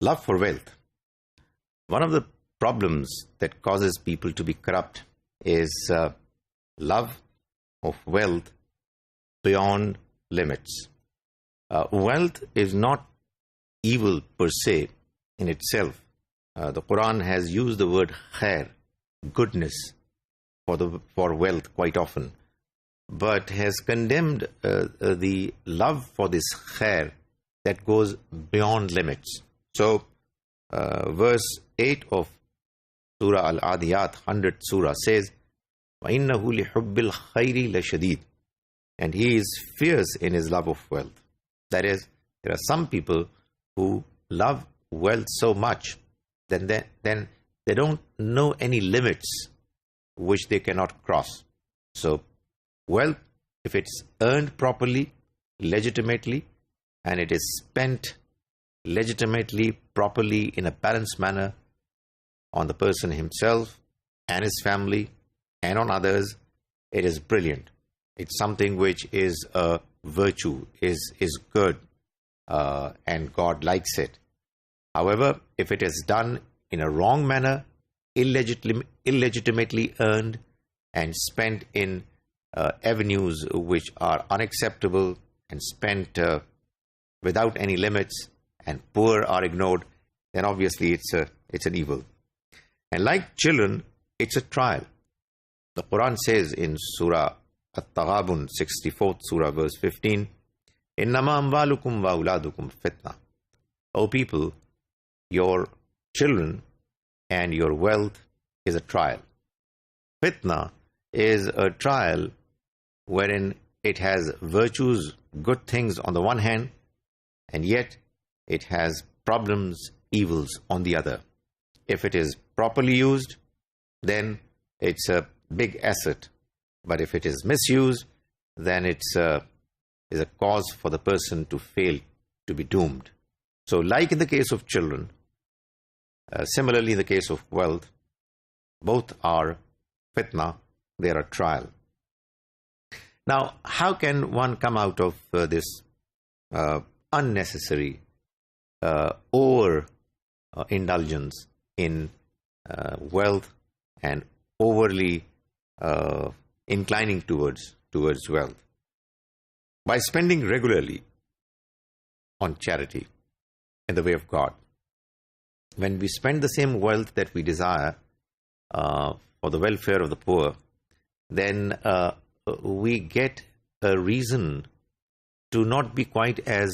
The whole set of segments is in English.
Love for wealth. One of the problems that causes people to be corrupt is love of wealth beyond limits. Wealth is not evil per se in itself. The Quran has used the word khair, goodness, for wealth quite often, but has condemned the love for this khair that goes beyond limits. So, verse 8 of Surah Al-Adiyat, 100th Surah, says, وَإِنَّهُ لِحُبِّ الْخَيْرِ لَشَدِيدٌ. And he is fierce in his love of wealth. That is, there are some people who love wealth so much then they don't know any limits which they cannot cross. So, wealth, if it's earned properly, legitimately, and it is spent legitimately, properly, in a balanced manner on the person himself and his family and on others, it is brilliant. It's something which is a virtue, is good, and God likes it. However, if it is done in a wrong manner, illegitimately earned and spent in avenues which are unacceptable and spent without any limits, and poor are ignored, then obviously it's an evil. And like children, it's a trial. The Quran says in Surah At-Taghabun, 64th Surah, verse 15, إِنَّمَا أَمْوَالُكُمْ وَأَوْلَادُكُمْ فِتْنَةٌ. O people, your children and your wealth is a trial. Fitna is a trial wherein it has virtues, good things on the one hand, and yet it has problems, evils on the other. If it is properly used, then it's a big asset. But if it is misused, then it's a cause for the person to fail, to be doomed. So like in the case of children, similarly in the case of wealth, both are fitna, they are a trial. Now, how can one come out of this unnecessary over indulgence in wealth and overly inclining towards wealth? By spending regularly on charity in the way of God. When we spend the same wealth that we desire for the welfare of the poor, then we get a reason to not be quite as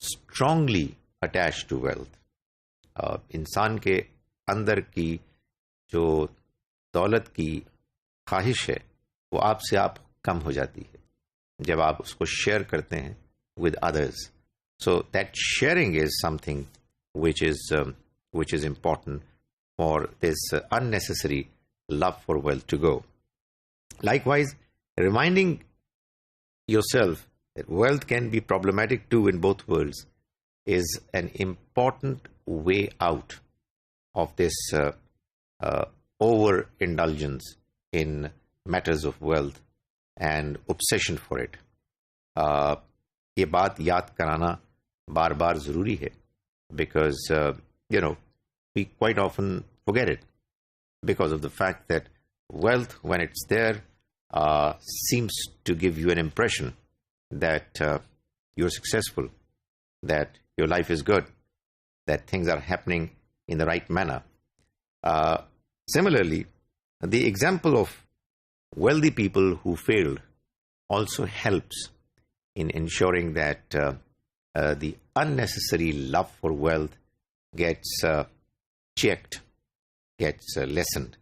strongly attached to wealth. इंसान के अंदर की जो दौलत की ख्वाहिश है वो आपसे आप कम हो जाती है जब आप उसको शेयर करते हैं with others. So that sharing is something which is important for this unnecessary love for wealth to go. Likewise, reminding yourself that wealth can be problematic too in both worlds is an important way out of this overindulgence in matters of wealth and obsession for it. ये बात याद कराना बार बार ज़रूरी है because we quite often forget it because of the fact that wealth, when it's there, seems to give you an impression that you're successful, that your life is good, that things are happening in the right manner. Similarly, the example of wealthy people who failed also helps in ensuring that the unnecessary love for wealth gets checked, gets lessened.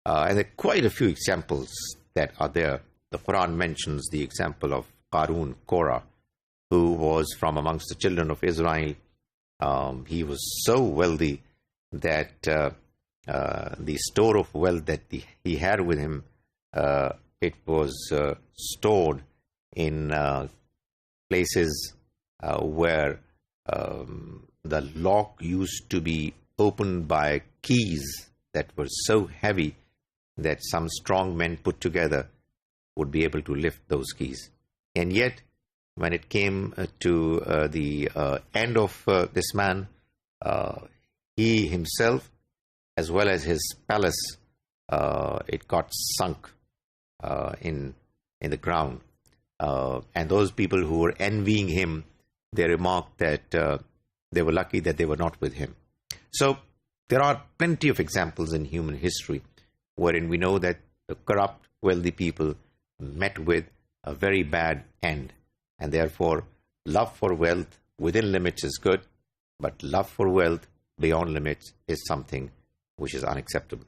And there are quite a few examples that are there. The Quran mentions the example of Qarun, Korah, who was from amongst the children of Israel. He was so wealthy that the store of wealth that he had with him, it was stored in places where the lock used to be opened by keys that were so heavy that some strong men put together would be able to lift those keys. And yet, when it came to the end of this man, he himself, as well as his palace, it got sunk in the ground. And those people who were envying him, they remarked that they were lucky that they were not with him. So there are plenty of examples in human history wherein we know that the corrupt, wealthy people met with a very bad end. And therefore, love for wealth within limits is good, but love for wealth beyond limits is something which is unacceptable.